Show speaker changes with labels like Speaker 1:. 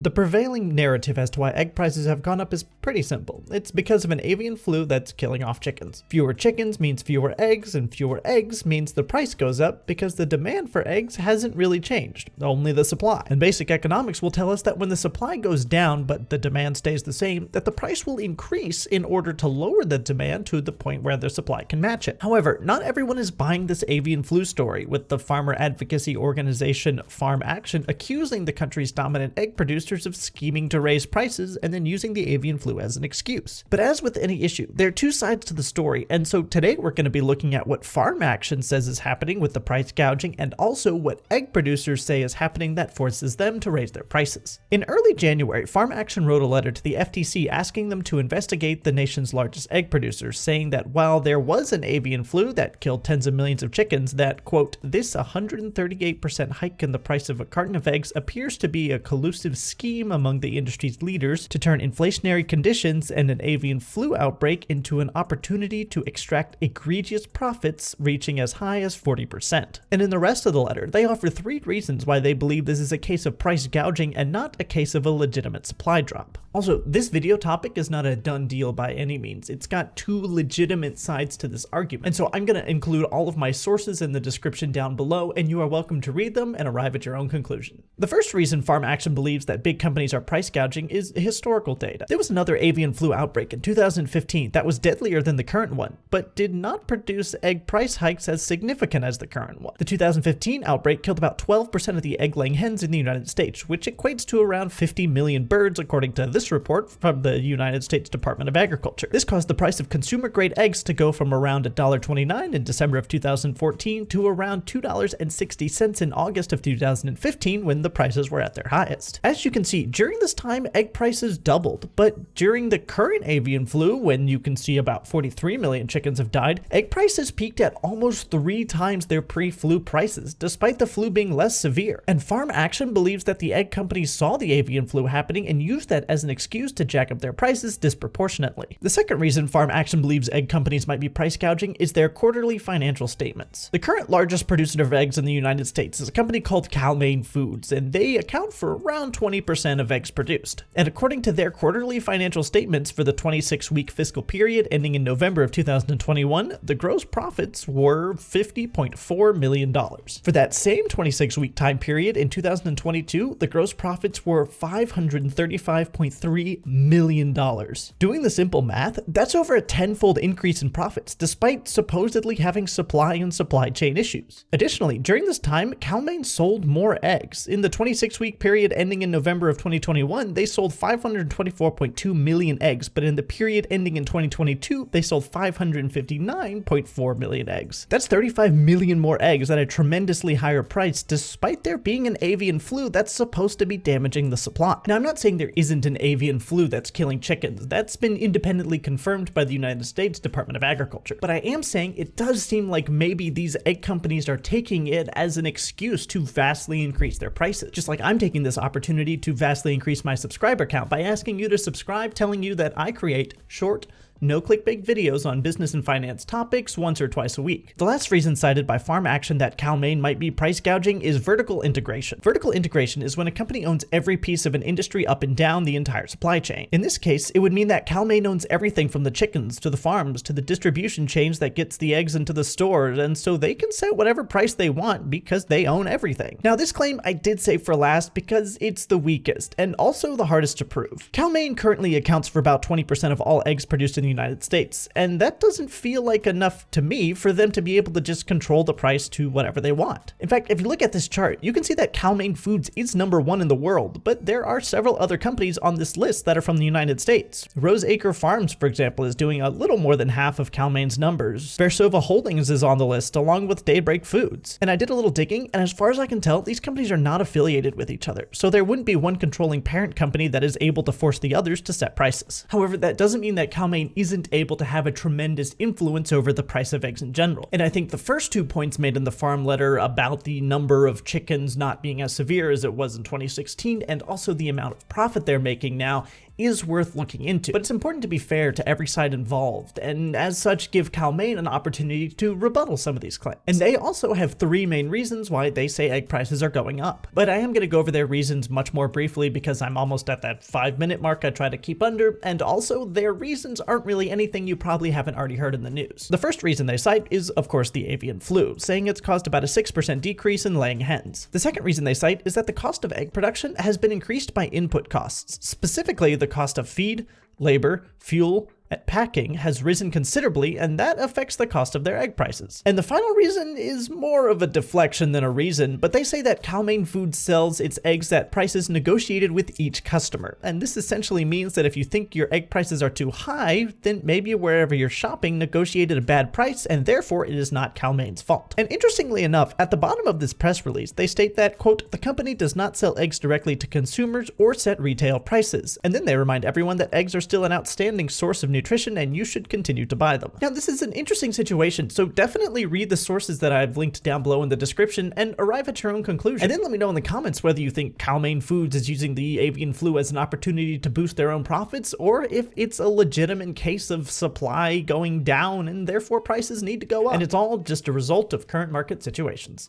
Speaker 1: The prevailing narrative as to why egg prices have gone up is pretty simple. It's because of an avian flu that's killing off chickens. Fewer chickens means fewer eggs, and fewer eggs means the price goes up because the demand for eggs hasn't really changed, only the supply. And basic economics will tell us that when the supply goes down but the demand stays the same, that the price will increase in order to lower the demand to the point where the supply can match it. However, not everyone is buying this avian flu story, with the farmer advocacy organization Farm Action accusing the country's dominant egg producers of scheming to raise prices and then using the avian flu as an excuse. But as with any issue, there are two sides to the story, and so today we're going to be looking at what Farm Action says is happening with the price gouging and also what egg producers say is happening that forces them to raise their prices. In early January, Farm Action wrote a letter to the FTC asking them to investigate the nation's largest egg producers, saying that while there was an avian flu that killed tens of millions of chickens, that, quote, this 138% hike in the price of a carton of eggs appears to be a collusive scheme among the industry's leaders to turn inflationary conditions and an avian flu outbreak into an opportunity to extract egregious profits reaching as high as 40%. And in the rest of the letter, they offer 3 reasons why they believe this is a case of price gouging and not a case of a legitimate supply drop. Also, this video topic is not a done deal by any means. It's got 2 legitimate sides to this argument. And so I'm going to include all of my sources in the description down below, and you are welcome to read them and arrive at your own conclusion. The first reason Farm Action believes that big companies are price gouging is historical data. There was another avian flu outbreak in 2015 that was deadlier than the current one, but did not produce egg price hikes as significant as the current one. The 2015 outbreak killed about 12% of the egg-laying hens in the United States, which equates to around 50 million birds, according to this report from the United States Department of Agriculture. This caused the price of consumer-grade eggs to go from around $1.29 in December of 2014 to around $2.60 in August of 2015 when the prices were at their highest. As you can see, during this time, egg prices doubled, but during the current avian flu, when you can see about 43 million chickens have died, egg prices peaked at almost 3 times their pre-flu prices, despite the flu being less severe. And Farm Action believes that the egg companies saw the avian flu happening and used that as an excuse to jack up their prices disproportionately. The second reason Farm Action believes egg companies might be price gouging is their quarterly financial statements. The current largest producer of eggs in the United States is a company called Cal-Maine Foods, and they account for around 20% of eggs produced. And according to their quarterly financial statements for the 26-week fiscal period ending in November of 2021, the gross profits were $50.4 million. For that same 26-week time period in 2022, the gross profits were $535.3 million. Doing the simple math, that's over a 10-fold increase in profits, despite supposedly having supply and supply chain issues. Additionally, during this time, Cal-Maine sold more eggs. In the 26-week period ending in November of 2021, they sold 524.2 million eggs, but in the period ending in 2022, they sold 559.4 million eggs. That's 35 million more eggs at a tremendously higher price, despite there being an avian flu that's supposed to be damaging the supply. Now, I'm not saying there isn't an avian flu that's killing chickens. That's been independently confirmed by the United States Department of Agriculture. But I am saying it does seem like maybe these egg companies are taking it as an excuse to vastly increase their prices. Just like I'm taking this opportunity to vastly increase my subscriber count by asking you to subscribe, telling you that I create short, no clickbait videos on business and finance topics once or twice a week. The last reason cited by Farm Action that Cal-Maine might be price gouging is vertical integration. Vertical integration is when a company owns every piece of an industry up and down the entire supply chain. In this case, it would mean that Cal-Maine owns everything from the chickens to the farms to the distribution chains that gets the eggs into the stores, and so they can set whatever price they want because they own everything. Now, this claim I did save for last because it's the weakest and also the hardest to prove. Cal-Maine currently accounts for about 20% of all eggs produced in the United States, and that doesn't feel like enough to me for them to be able to just control the price to whatever they want. In fact, if you look at this chart, you can see that Cal-Maine Foods is #1 in the world, but there are several other companies on this list that are from the United States. Rose Acre Farms, for example, is doing a little more than half of Cal-Maine's numbers. Versova Holdings is on the list, along with Daybreak Foods. And I did a little digging, and as far as I can tell, these companies are not affiliated with each other, so there wouldn't be one controlling parent company that is able to force the others to set prices. However, that doesn't mean that Cal-Maine isn't able to have a tremendous influence over the price of eggs in general. And I think the first 2 points made in the farm letter about the number of chickens not being as severe as it was in 2016, and also the amount of profit they're making now, is worth looking into, but it's important to be fair to every side involved, and as such give Cal-Maine an opportunity to rebuttal some of these claims. And they also have 3 main reasons why they say egg prices are going up. But I am going to go over their reasons much more briefly because I'm almost at that 5-minute mark I try to keep under, and also their reasons aren't really anything you probably haven't already heard in the news. The first reason they cite is, of course, the avian flu, saying it's caused about a 6% decrease in laying hens. The second reason they cite is that the cost of egg production has been increased by input costs. Specifically, the cost of feed, labor, fuel, packing has risen considerably, and that affects the cost of their egg prices. And the final reason is more of a deflection than a reason, but they say that Cal-Maine Foods sells its eggs at prices negotiated with each customer. And this essentially means that if you think your egg prices are too high, then maybe wherever you're shopping negotiated a bad price, and therefore it is not Cal-Maine's fault. And interestingly enough, at the bottom of this press release, they state that, quote, "The company does not sell eggs directly to consumers or set retail prices." And then they remind everyone that eggs are still an outstanding source of nutrition and you should continue to buy them. Now, this is an interesting situation, so definitely read the sources that I've linked down below in the description and arrive at your own conclusion. And then let me know in the comments whether you think Cal-Maine Foods is using the avian flu as an opportunity to boost their own profits, or if it's a legitimate case of supply going down and therefore prices need to go up, and it's all just a result of current market situations.